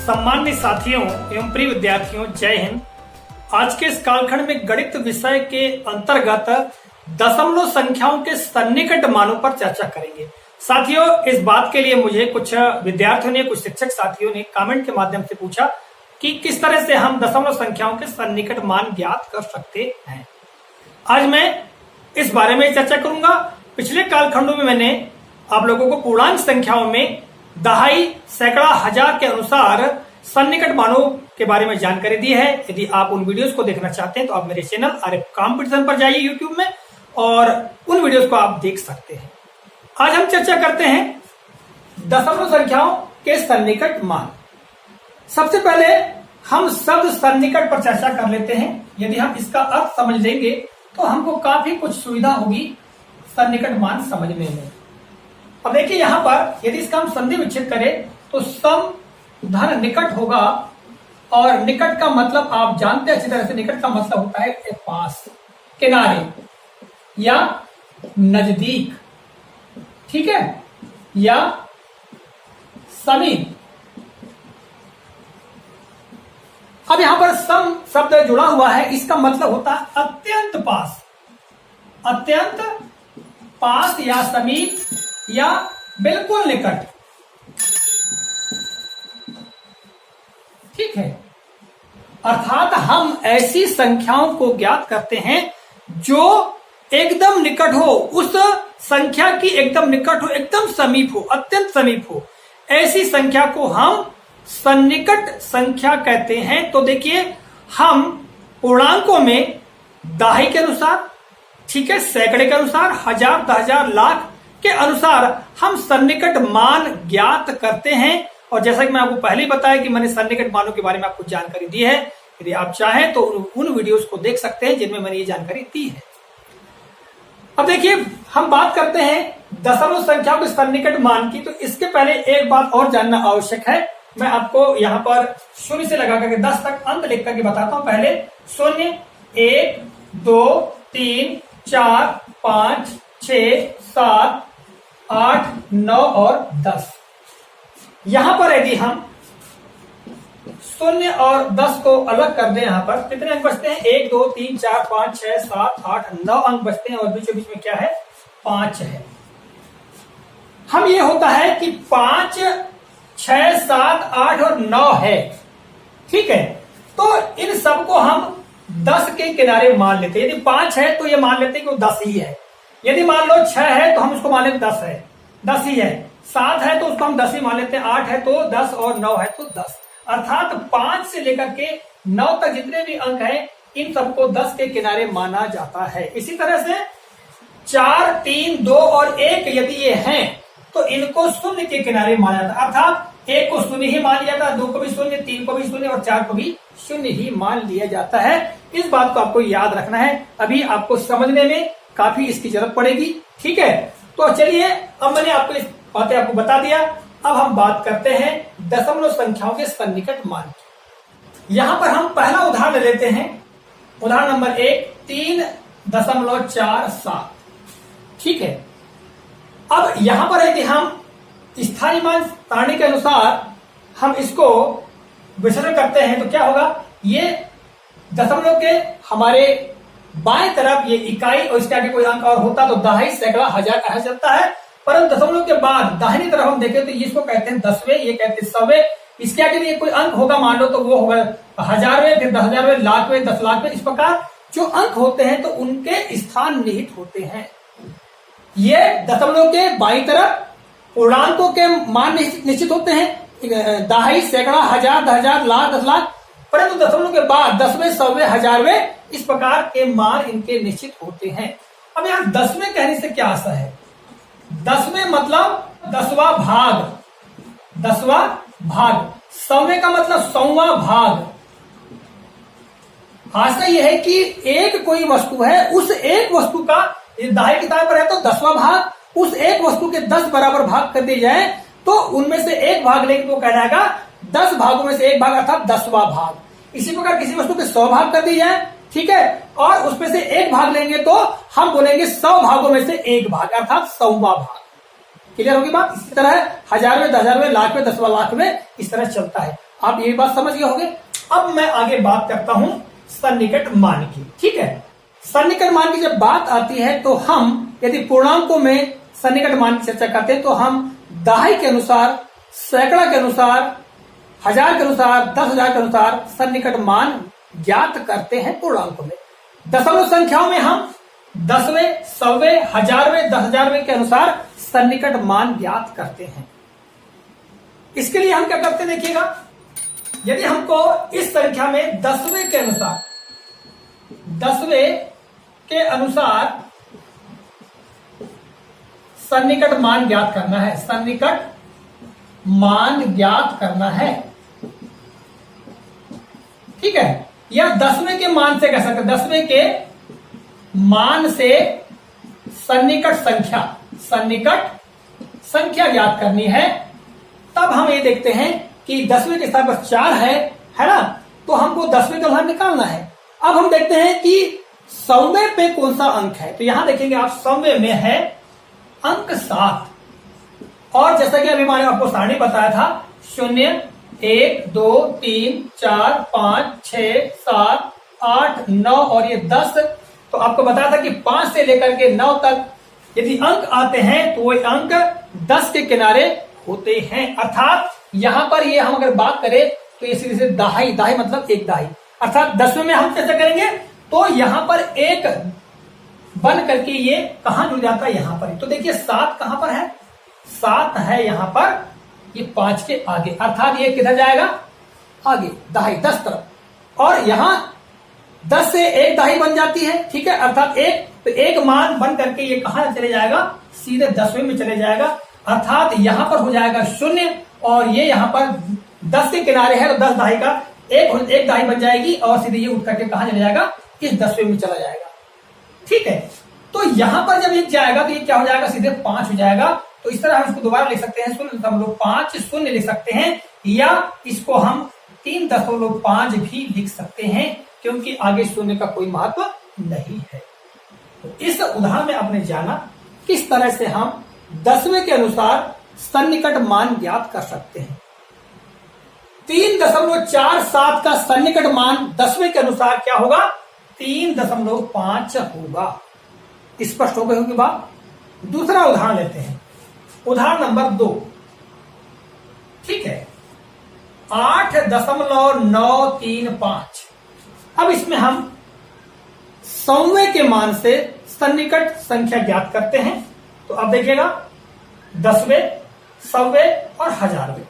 सम्मानित साथियों एवं प्रिय विद्यार्थियों, जय हिंद। आज के इस कालखंड में गणित विषय के अंतर्गत दशमलव संख्याओं के सन्निकट मानों पर चर्चा करेंगे। साथियों, इस बात के लिए मुझे कुछ विद्यार्थियों ने, कुछ शिक्षक साथियों ने कमेंट के माध्यम से पूछा कि किस तरह से हम दशमलव संख्याओं के सन्निकट मान ज्ञात कर सकते हैं। आज मैं इस बारे में चर्चा करूंगा। पिछले कालखंडों में मैंने आप लोगों को पूर्णांक संख्याओं में दहाई, सैकड़ा, हजार के अनुसार सन्निकट मानों के बारे में जानकारी दी है। यदि आप उन वीडियोस को देखना चाहते हैं तो आप मेरे चैनल आरएफ कॉम्पिटिशन पर जाइए यूट्यूब में और उन वीडियोस को आप देख सकते हैं। आज हम चर्चा करते हैं दशमलव संख्याओं के सन्निकट मान। सबसे पहले हम शब्द सन्निकट पर चर्चा कर लेते हैं। यदि हम इसका अर्थ समझ लेंगे तो हमको काफी कुछ सुविधा होगी सन्निकट मान समझने में। अब देखिए, यहां पर यदि इसका हम संधि विच्छेद करें तो सम धन निकट होगा, और निकट का मतलब आप जानते हैं अच्छी तरह से, निकट का मतलब होता है पास, किनारे या नजदीक, ठीक है, या समीप। अब यहां पर सम शब्द जुड़ा हुआ है, इसका मतलब होता है अत्यंत पास, अत्यंत पास या समीप या बिल्कुल निकट, ठीक है। अर्थात हम ऐसी संख्याओं को ज्ञात करते हैं जो एकदम निकट हो, उस संख्या की एकदम निकट हो, एकदम समीप हो, अत्यंत समीप हो। ऐसी संख्या को हम सन्निकट संख्या कहते हैं। तो देखिए, हम पूर्णांकों में दहाई के अनुसार, ठीक है, सैकड़े के अनुसार, हजार, 10,000, लाख के अनुसार हम सन्निकट मान ज्ञात करते हैं। और जैसा कि मैं आपको पहले ही बताया कि मैंने सन्निकट मानों के बारे में आपको जानकारी दी है। यदि आप चाहें तो उन वीडियोस को देख सकते हैं जिनमें मैंने ये जानकारी दी है। अब देखिए, हम बात करते हैं दशमलव संख्याओं के सन्निकट मान की। तो इसके पहले एक बात और जानना आवश्यक है। मैं आपको यहां पर शून्य से लगा करके 10 तक अंक लिख करके बताता हूं। पहले 0, 1, 2, 3, 4, 5, 6, 7, 8, 9 और 10। यहां पर यदि हम 0 और 10 को अलग कर दें, यहां पर कितने अंक बचते हैं? 1, 2, 3, 4, 5, 6, 7, 8, 9 अंक बचते हैं, और बीचों बीच में क्या है? 5 है। हम ये होता है कि 5, 6, 7, 8 और 9 है, ठीक है। तो इन सबको हम 10 के किनारे मान लेते हैं। यदि 5 है तो ये मान लेते हैं कि वो 10 ही है। यदि मान लो 6 है तो हम उसको मान लेते 10 है, 10 ही है। 7 है तो उसको हम 10 ही मान लेते हैं। 8 है तो 10 और 9 है तो 10। अर्थात 5 से लेकर के 9 तक जितने भी अंक हैं, इन सबको 10 के किनारे माना जाता है। इसी तरह से 4, 3, 2 और 1 यदि ये हैं तो इनको शून्य के किनारे माना जाता है। अर्थात 1 को शून्य ही मान लिया जाता है, 2 को भी शून्य, 3 को भी शून्य और 4 को भी शून्य ही मान लिया जाता है। इस बात को आपको याद रखना है। अभी आपको समझने में काफी इसकी जरूरत पड़ेगी, ठीक है। तो चलिए, अब मैंने आपको इस बातें आपको बता दिया। अब हम बात करते हैं दशमलव संख्याओं के सन्निकट मान की। यहां पर हम पहला उदाहरण लेते हैं। उदाहरण नंबर 1, 3.47, ठीक है। अब यहां पर है कि हम स्थानीय मान सारणी के अनुसार हम इसको विसर्जन करते हैं तो क्या होगा? ये दशमलव के हमारे बाएं तरफ ये इकाई और इसके आगे कोई अंक और होता तो दहाई, सैकड़ा, हजार कहा जाता है। परंतु दशमलव के बाद दाहिनी तरफ हम देखें तो इसको कहते हैं दसवें, ये कहते हैं सौवें। इसके आगे भी कोई अंक होगा, मान लो तो वो होगा हजारवें, फिर 10,000वें, लाखवें, 10 लाखवें। इस प्रकार जो अंक होते हैं तो उनके स्थान निहित होते हैं। ये दशमलव के बाईं तरफ पूर्णांकों के मान निश्चित होते हैं, दहाई, सैकड़ा, हजार, 10,000, लाख, 10 लाख। परंतु दशमलव के बाद 10वें, 100वें, हजारवें, इस प्रकार के मान इनके निश्चित होते हैं। अब यहां 10वें कहने से क्या आशा है? 10वें मतलब 10वां भाग, 10वां भाग। 100वें का मतलब 100वां भाग। आशा यह है कि एक कोई वस्तु है, उस एक वस्तु का दहाई किताब पर है तो 10वां भाग, उस एक वस्तु के 10 बराबर भाग कर दिए जाए तो उनमें से एक भाग लेंगे तो कहलाएगा 10 भागों में से एक भाग, अर्थात 10वां भाग। इसी प्रकार किसी वस्तु के 100 भाग कर दिए जाए, ठीक है, और उसमें से एक भाग लेंगे तो हम बोलेंगे 100 भागों में से एक भाग, अर्थात 100वां भाग। क्लियर होगी बात? इसी तरह हजारवें, 10,000वें, लाखवें, 10वां लाख में इस तरह चलता है। आप ये बात समझ गए होंगे। अब मैं आगे बात करता हूं सन्निकट मान की। ठीक है, सन्निकट मान की जब बात आती है तो हम यदि पूर्णांकों में सन्निकट मान की चर्चा करते हैं तो हम दहाई के अनुसार, सैकड़ा के अनुसार, हजार के अनुसार, 10,000 के अनुसार सन्निकट मान ज्ञात करते हैं पूर्णांकों में। दशमलव संख्याओं में हम 10वें, 100वें, 1000वें, 10,000वें के अनुसार सन्निकट मान ज्ञात करते हैं। इसके लिए हम क्या करते हैं देखिएगा, यदि हमको इस संख्या में 10वें के अनुसार सन्निकट मान ज्ञात करना है, सन्निकट मान ज्ञात करना है, ठीक है, या 10वें के मान से कह सकते, 10वें के मान से सन्निकट संख्या ज्ञात करनी है, तब हम ये देखते हैं कि 10वें के स्थान पर 4 है ना, तो हमको 10वें का मान निकालना है। अब हम देखते हैं कि 100वें पे कौन सा अंक है, तो यहां देखेंगे आप 100वें में है अंक 7, और जैसा कि अभी मैंने आपको सारणी बताया था 0, 1, 2, 3, 4, 5, 6, 7, 8, 9 और ये 10, तो आपको बताया था कि 5 से लेकर के 9 तक यदि अंक आते हैं तो वो अंक 10 के किनारे होते हैं। अर्थात यहां पर ये हम अगर बात करें तो ये सीधे से दहाई मतलब एक दहाई, अर्थात 10वें में हम कैसे करेंगे, तो यहां पर एक बन करके ये कहां जुड़ जाता है, यहां पर। तो देखिए 7 कहां पर है, 7 है यहां पर, ये 5 के आगे, अर्थात ये किधर जाएगा, आगे दहाई 10 तरफ, और यहां 10 से एक दहाई बन जाती है, ठीक है, अर्थात एक मान बन करके ये कहां चले जाएगा, सीधे 10वें में चले जाएगा, अर्थात यहां पर हो जाएगा 0, और ये यहां पर 10 के किनारे है तो 10 दहाई का एक दहाई बन जाएगी, और सीधे ये उठ करके कहां चले जाएगा, इस 10वें में चला जाएगा। ठीक है, तो यहां पर जब ये जाएगा तो ये क्या हो जाएगा, सीधे 5 हो जाएगा। तो इस तरह हम इसको दोबारा लिख सकते हैं, 0.5 शून्य लिख सकते हैं, या इसको हम 3.5 भी लिख सकते हैं, क्योंकि आगे शून्य का कोई महत्व नहीं है। तो इस उदाहरण में आपने जाना किस तरह से हम 10वें के अनुसार सन्निकट मान ज्ञात कर सकते हैं। 3.47 का सन्निकट मान 10वें के अनुसार क्या होगा, 3.5 होगा। स्पष्ट हो गई होगी बात। दूसरा उदाहरण लेते हैं, उदाहरण नंबर 2, ठीक है, 8.935। अब इसमें हम 100वें के मान से सन्निकट संख्या ज्ञात करते हैं। तो अब देखिएगा 10वें, 100वें और 1000वें,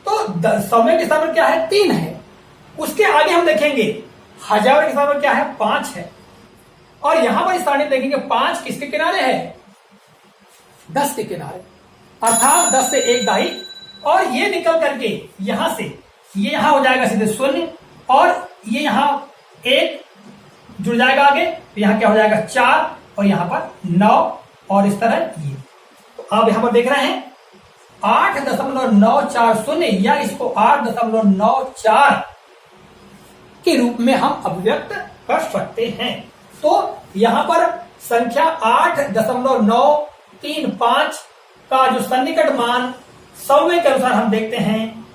तो 100वें के स्थान पर क्या है, 3 है, उसके आगे हम देखेंगे 1000वें के स्थान पर क्या है, 5 है, और यहां पर इस सारणी देखेंगे 5 किसके किनारे है, 10 के किनारे, अर्थात 10 से एक दहाई, और ये निकल करके यहां से ये यहां हो जाएगा सीधे 0, और ये यहां 1 जुड़ जाएगा आगे, तो यहां क्या हो जाएगा 4, और यहां पर 9, और इस तरह ये। तो आप यहां पर देख रहे हैं 8.940, या इसको 8.94 के रूप में हम अभिव्यक्त कर सकते हैं। तो यहां पर संख्या 8.935 का जो सन्निकट मान 100वें के अनुसार हम देखते हैं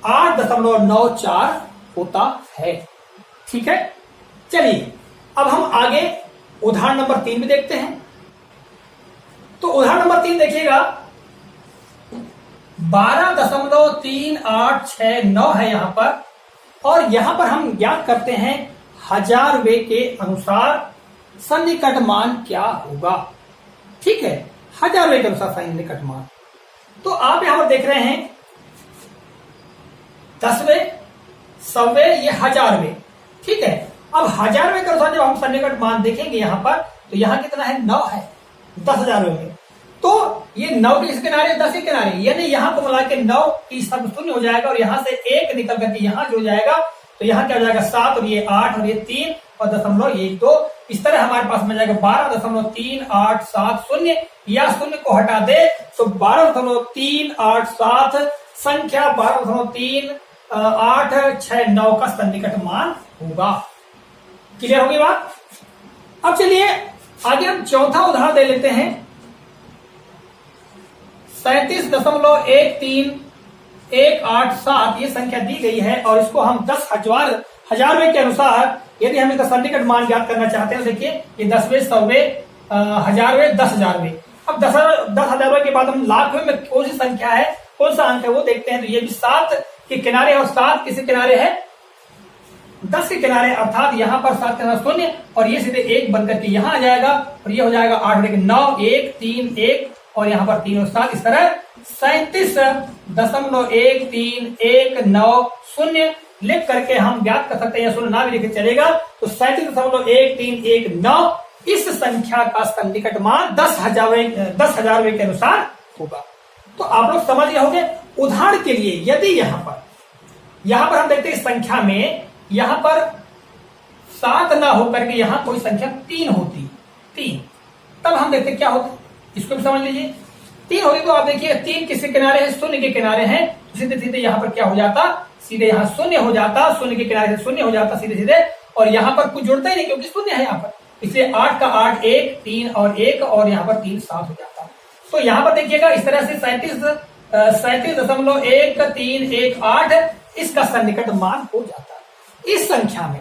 8.94 होता है। ठीक है, चलिए अब हम आगे उदाहरण नंबर 3 में देखते हैं। तो उदाहरण नंबर 3 देखिएगा, 12.3869 है यहां पर, और यहां पर हम ज्ञात करते हैं 1000वें के अनुसार सन्निकट मान क्या होगा। ठीक है, 1000वें के अनुसार सन्निकट मान। तो आप यहां पर देख रहे हैं 10वें, 100वें, ये 1000वें। ठीक है, अब 1000वें के अनुसार जब हम सन्निकट मान देखेंगे यहां पर, तो यहां कितना है, 9 है 10,000वें में। तो ये 9 के किनारे, 10 के किनारे, यानी यहां को मिला के 9 की स्थान 0 हो जाएगा, और यहां से 1 निकल करके यहां जुड़ जाएगा, तो यहां क्या हो जाएगा 7, और ये 8, और ये 3, और दशमलव ये 2, इस तरह हमारे पास मिल जाएगा 12.3870, या 0 को हटा दे तो 12.387 संख्या 12.3869 का सन्निकट मान होगा। क्लियर होगी बात। अब चलिए आगे हम चौथा उदाहरण दे लेते हैं। 37.13 187 ये संख्या दी गई है और इसको हम 10,000 के अनुसार यदि हम इसका सन्निकट मान ज्ञात करना चाहते हैं, देखिए ये 10वें, 100वें, 1000वें, 10,000वें। अब 10,000 के बाद हम लाखवें में कौन सी संख्या है, कौन सा अंक है वो देखते हैं। तो ये भी 7 के किनारे और 7 किसी किनारे है 10 के किनारे, अर्थात यहाँ पर 7 के किनारे 0 और ये सीधे 1 बनकर के यहाँ आ जाएगा और ये हो जाएगा 8 बटे 9, 1 3 1 और यहाँ पर 3 और 7, इस तरह 37.1319 लिख करके हम ज्ञात कर सकते हैं, या 0 ना भी लिखे चलेगा। तो 37.1319 इस संख्या का सन्निकट मान 10,000वें के अनुसार होगा। तो आप लोग समझ गए होंगे। उदाहरण के लिए यदि यहां पर हम देखते हैं इस संख्या में यहां पर 7 ना होकर के यहां कोई संख्या 3 होती, 3, तब हम देखते क्या होता, इसको भी समझ लीजिए। 3 होगी तो आप देखिए 3 किसके किनारे है, 0 के किनारे है, सीधे सीधे यहां पर क्या हो जाता, सीधे यहां 0 हो जाता, 0 के किनारे से 0 हो जाता सीधे सीधे, और यहां पर कुछ जुड़ता ही नहीं क्योंकि 0 है यहां पर, इसलिए 8 का 8 1 3 और 1 और यहां पर 3 7 हो जाता। तो यहां पर देखिएगा इस तरह से 37.1318 इसका सन्निकट मान हो जाता है इस संख्या में।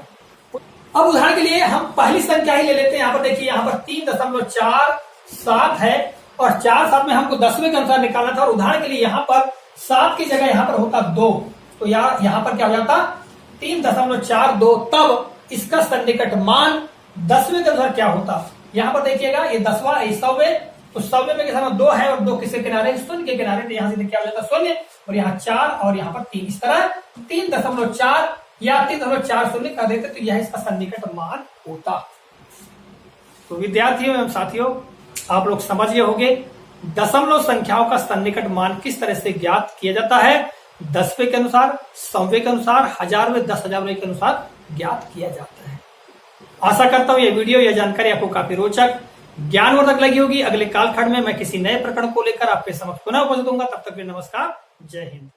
अब उदाहरण के लिए हम पहली संख्या ही ले लेते हैं। यहां पर देखिए यहां पर 3.47 है और 4 7 में हमको 10वें के अनुसार निकालना था, और उदाहरण के लिए यहां पर 7 की जगह यहां पर होता 2, तो यहां पर क्या हो जाता 3.42, तब इसका सन्निकट मान 10वें के अनुसार क्या होता। यहां पर देखिएगा ये 10वां 100वें, तो 100वें में कितना 2 है और 2 किसके किनारे, 0 के किनारे, तो यहां से क्या हो जाता 0 और यहाँ 4 और यहाँ पर 3, इस तरह 3.4 या 3.40 कर देते तो यह इसका सन्निकट मान होता। तो विद्यार्थियों एवं साथियों आप लोग समझ गए होंगे दशमलव संख्याओं का सन्निकट मान किस तरह से ज्ञात किया जाता है। 10वें के अनुसार, 100वें के अनुसार, 1000वें, 10,000वें के अनुसार ज्ञात किया जाता है। आशा करता हूं ये वीडियो, यह जानकारी आपको काफी रोचक, ज्ञानवर्धक लगी होगी। अगले कालखंड में मैं किसी नए प्रकरण को लेकर आपके समक्ष पुनः उपस्थित होऊंगा। तब तक के नमस्कार, जय हिंद।